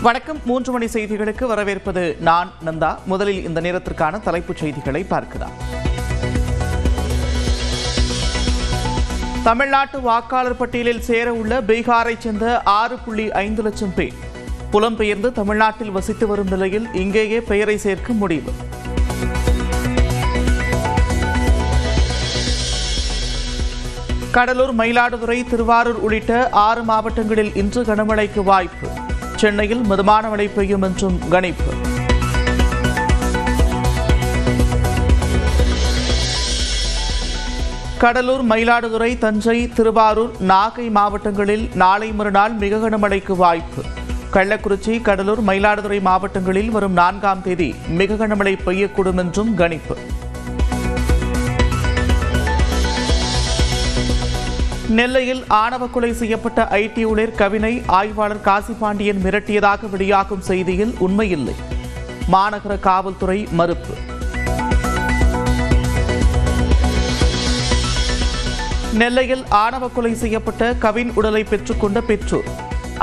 வணக்கம். 3 மணி செய்திகளுக்கு வரவேற்பது நான் நந்தா. முதலில் இந்த நேரத்திற்கான தலைப்புச் செய்திகளை பார்க்கலாம். தமிழ்நாட்டு வாக்காளர் பட்டியலில் சேர உள்ள பீகாரைச் சேர்ந்த 6.5 லட்சம் பேர் புலம்பெயர்ந்து தமிழ்நாட்டில் வசித்து வரும் நிலையில் இங்கேயே பெயரை சேர்க்க முடிவு. கடலூர், மயிலாடுதுறை, திருவாரூர் உள்ளிட்ட 6 மாவட்டங்களில் இன்று கனமழைக்கு வாய்ப்பு. சென்னையில் மிதமான மழை பெய்யும் என்றும் கணிப்பு. கடலூர், மயிலாடுதுறை, தஞ்சை, திருவாரூர், நாகை மாவட்டங்களில் நாளை மறுநாள் மிக கனமழைக்கு வாய்ப்பு. கள்ளக்குறிச்சி, கடலூர், மயிலாடுதுறை மாவட்டங்களில் வரும் 4ஆம் தேதி மிக கனமழை பெய்யக்கூடும் என்றும் கணிப்பு. நெல்லையில் ஆணவ கொலை செய்யப்பட்ட ஐடி ஊழியர் கவினை ஆய்வாளர் காசிபாண்டியன் மிரட்டியதாக வெளியாகும் செய்தியில் உண்மையில்லை. மாநகர காவல்துறை மறுப்பு. நெல்லையில் ஆணவ கொலை செய்யப்பட்ட கவின் உடலை பெற்றுக்கொண்ட பெற்றோர்.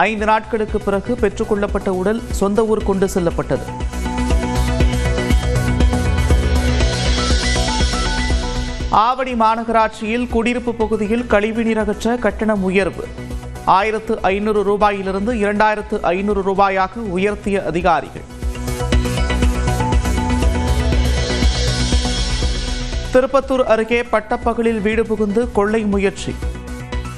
5 நாட்களுக்கு பிறகு பெற்றுக்கொள்ளப்பட்ட உடல் சொந்த ஊர் கொண்டு செல்லப்பட்டது. ஆவடி மாநகராட்சியில் குடியிருப்பு பகுதியில் கழிவுநீர் அகற்ற கட்டணம் உயர்வு. 1500 ரூபாயிலிருந்து 2500 ரூபாயாக உயர்த்திய அதிகாரிகள். திருப்பத்தூர் அருகே பட்டப்பகலில் வீடு புகுந்து கொள்ளை முயற்சி.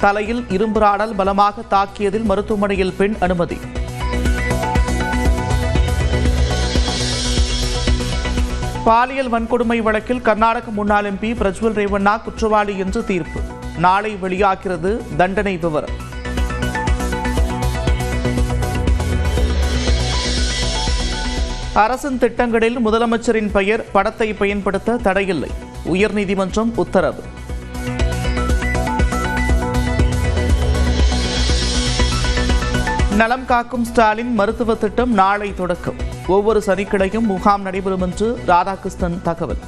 தலையில் இரும்பு ராடால் பலமாக தாக்கியதில் மருத்துவமனையில் பெண் அனுமதி. பாலியல் வன்கொடுமை வழக்கில் கர்நாடக முன்னாள் எம்பி பிரஜ்வல் ரேவண்ணா குற்றவாளி என்று தீர்ப்பு. நாளை வெளியாகிறது தண்டனை விவரம். அரசின் திட்டங்களில் முதலமைச்சரின் பெயர், படத்தை பயன்படுத்த தடையில்லை. உயர்நீதிமன்றம் உத்தரவு. நலம் காக்கும் ஸ்டாலின் மருத்துவ திட்டம் நாளை தொடக்கம். ஒவ்வொரு சனிக்கிழையும் முகாம் நடைபெறும் என்று ராதாகிருஷ்ணன் தகவல்.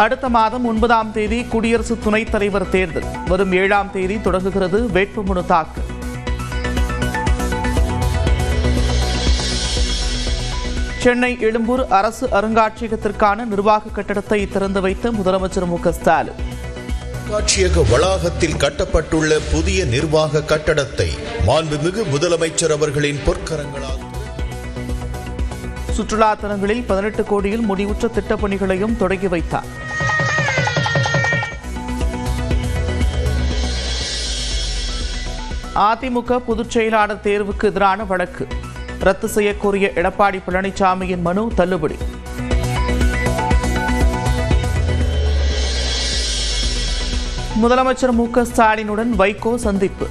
அடுத்த மாதம் 9ஆம் தேதி குடியரசு துணைத் தலைவர் தேர்தல். வரும் 7ஆம் தேதி தொடங்குகிறது வேட்புமனு தாக்கல். சென்னை எழும்பூர் அரசு அருங்காட்சியகத்திற்கான நிர்வாக கட்டடத்தை திறந்து வைத்த முதலமைச்சர் மு க ஸ்டாலின். அருங்காட்சியக வளாகத்தில் கட்டப்பட்டுள்ள புதிய நிர்வாக கட்டடத்தை மாண்புமிகு முதலமைச்சர் அவர்களின் பொற்கரங்களால் சுற்றுலா தலங்களில் 18 கோடியில் முடிவுற்ற திட்டப்பணிகளையும் தொடங்கி வைத்தார். அதிமுக பொதுச் செயலாளர் தேர்வுக்கு எதிரான வழக்கு ரத்து செய்யக்கோரிய எடப்பாடி பழனிசாமியின் மனு தள்ளுபடி. முதலமைச்சர் மு க ஸ்டாலினுடன் வைகோ சந்திப்பு.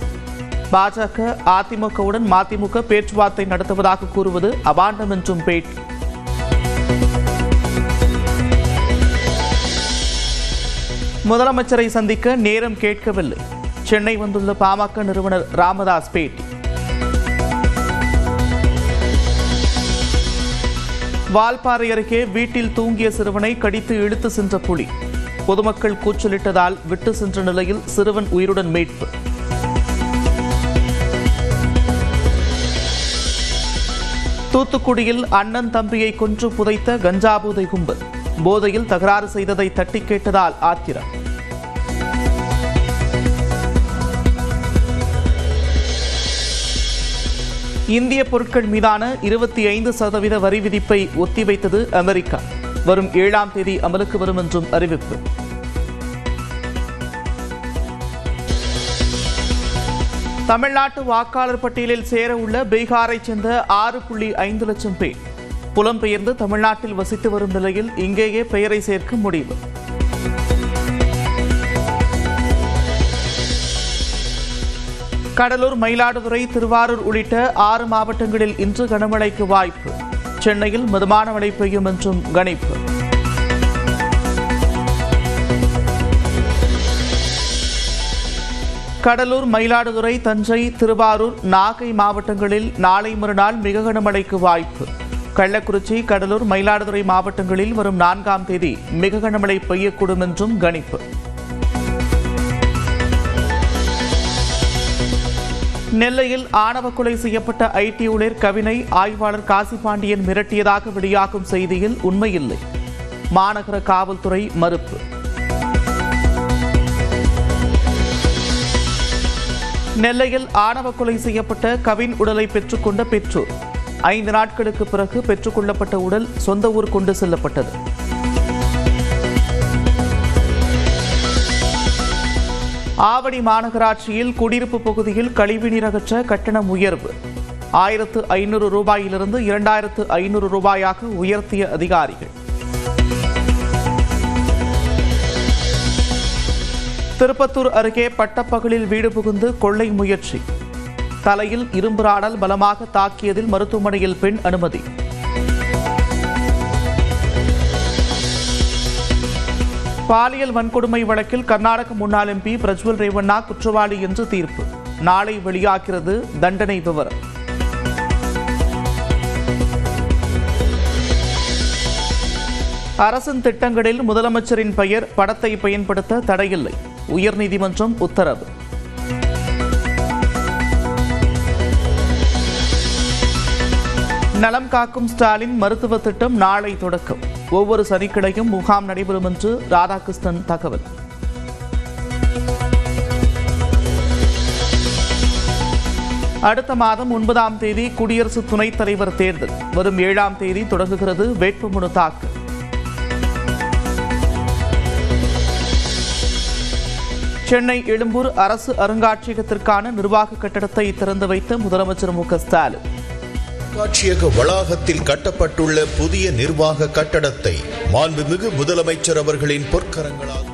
பாஜக அதிமுகவுடன் மதிமுக பேச்சுவார்த்தை நடத்துவதாக கூறுவது அபாண்டம் என்றும் பேட்டி. முதலமைச்சரை சந்திக்க நேரம் கேட்கவில்லை. சென்னை வந்துள்ள பாமக நிறுவனர் ராமதாஸ் பேட்டி. வால்பாறை அருகே வீட்டில் தூங்கிய சிறுவனை கடித்து இழுத்து சென்ற புலி. பொதுமக்கள் கூச்சலிட்டதால் விட்டு சென்ற நிலையில் சிறுவன் உயிருடன் மீட்பு. தூத்துக்குடியில் அண்ணன் தம்பியை கொன்று புதைத்த கஞ்சா போதை கும்பல். போதையில் தகராறு செய்ததை தட்டி கேட்டதால் ஆத்திரம். இந்திய பொருட்கள் மீதான 25% வரி விதிப்பை ஒத்திவைத்தது அமெரிக்கா. வரும் 7ஆம் தேதி அமலுக்கு வரும் என்றும் அறிவிப்பு. தமிழ்நாட்டு வாக்காளர் பட்டியலில் சேர உள்ள பீகாரைச் சேர்ந்த 6.5 லட்சம் பேர் புலம்பெயர்ந்து தமிழ்நாட்டில் வசித்து வரும் நிலையில் இங்கேயே பெயரை சேர்க்க முடிவு. கடலூர், மயிலாடுதுறை, திருவாரூர் உள்ளிட்ட 6 மாவட்டங்களில் இன்று கனமழைக்கு வாய்ப்பு. சென்னையில் மிதமான மழை பெய்யும் என்றும் கணிப்பு. கடலூர், மயிலாடுதுறை, தஞ்சை, திருவாரூர், நாகை மாவட்டங்களில் நாளை மறுநாள் மிக கனமழைக்கு வாய்ப்பு. கள்ளக்குறிச்சி, கடலூர், மயிலாடுதுறை மாவட்டங்களில் வரும் 4ஆம் தேதி மிக கனமழை பெய்யக்கூடும் என்றும் கணிப்பு. நெல்லையில் ஆணவ கொலை செய்யப்பட்ட ஐடி ஊழியர் கவினை ஆய்வாளர் காசிபாண்டியன் மிரட்டியதாக வெளியாகும் செய்தியில் உண்மையில்லை. மாநகர காவல்துறை மறுப்பு. நெல்லையில் ஆணவ கொலை செய்யப்பட்ட கவின் உடலை பெற்றுக்கொண்ட பெற்றோர். 5 நாட்களுக்கு பிறகு பெற்றுக்கொள்ளப்பட்ட உடல் சொந்த ஊர் கொண்டு செல்லப்பட்டது. ஆவடி மாநகராட்சியில் குடியிருப்பு பகுதியில் கழிவுநீர் அகற்ற கட்டணம் உயர்வு. 1500 ரூபாயிலிருந்து 2500 ரூபாயாக உயர்த்திய அதிகாரிகள். திருப்பத்தூர் அருகே பட்டப்பகலில் வீடு புகுந்து கொள்ளை முயற்சி. தலையில் இரும்பு ராடால் பலமாக தாக்கியதில் மருத்துவமனையில் பெண் அனுமதி. பாலியல் வன்கொடுமை வழக்கில் கர்நாடக முன்னாள் எம்பி பிரஜ்வல் ரேவண்ணா குற்றவாளி என்று தீர்ப்பு. நாளை வெளியாகிறது தண்டனை விவரம். அரசின் திட்டங்களில் முதலமைச்சரின் பெயர் படத்தை பயன்படுத்த தடையில்லை. உயர்நீதிமன்றம் உத்தரவு. நலம் காக்கும் ஸ்டாலின் மருத்துவ திட்டம் நாளை தொடக்கம். ஒவ்வொரு சனிக்கிழையும் முகாம் நடைபெறும் என்று ராதாகிருஷ்ணன் தகவல். அடுத்த மாதம் 9ஆம் தேதி குடியரசு துணைத் தலைவர் தேர்தல். வரும் 7ஆம் தேதி தொடங்குகிறது வேட்புமனு தாக்கல். சென்னை எழும்பூர் அரசு அருங்காட்சியகத்திற்கான நிர்வாக கட்டடத்தை திறந்து வைத்த முதலமைச்சர் மு.க. ஸ்டாலின். அருங்காட்சியக வளாகத்தில் கட்டப்பட்டுள்ள புதிய நிர்வாக கட்டடத்தை மாண்புமிகு முதலமைச்சர் அவர்களின் பொற்கரங்களால்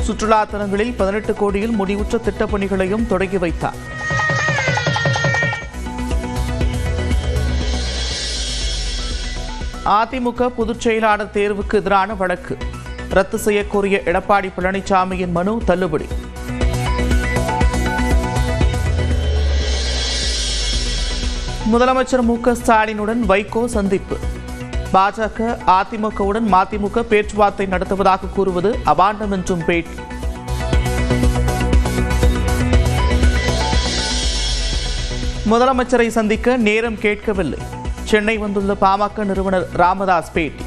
சுற்றுலா தலங்களில் 18 கோடியில் முடிவுற்ற திட்டப்பணிகளையும் தொடங்கி வைத்தார். அதிமுக பொதுச் செயலாளர் தேர்வுக்கு எதிரான வழக்கு ரத்து செய்யக்கோரிய எடப்பாடி பழனிசாமியின் மனு தள்ளுபடி. முதலமைச்சர் மு.க. ஸ்டாலினுடன் வைகோ சந்திப்பு. பாஜக அதிமுகவுடன் மதிமுக பேச்சுவார்த்தை நடத்துவதாக கூறுவது அபாண்டம் என்றும் பேட்டி. முதலமைச்சரை சந்திக்க நேரம் கேட்கவில்லை. சென்னை வந்துள்ள பாமக நிறுவனர் ராமதாஸ் பேட்டி.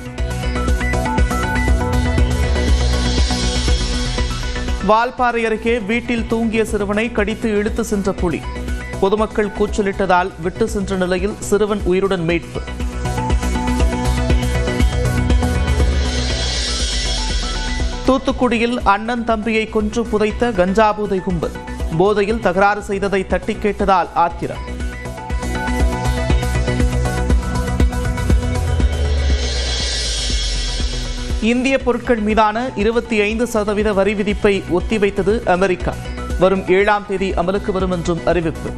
வால்பாறை அருகே வீட்டில் தூங்கிய சிறுவனை கடித்து இழுத்து சென்ற புலி. பொதுமக்கள் கூச்சலிட்டதால் விட்டு சென்ற நிலையில் சிறுவன் உயிருடன் மீட்பு. தூத்துக்குடியில் அண்ணன் தம்பியை கொன்று புதைத்த கஞ்சா போதை கும்பல். போதையில் தகராறு செய்ததை தட்டி கேட்டதால் ஆத்திரம். இந்திய பொருட்கள் மீதான 25% வரி விதிப்பை ஒத்திவைத்தது அமெரிக்கா. வரும் 7ஆம் தேதி அமலுக்கு வரும் என்றும் அறிவிப்பு.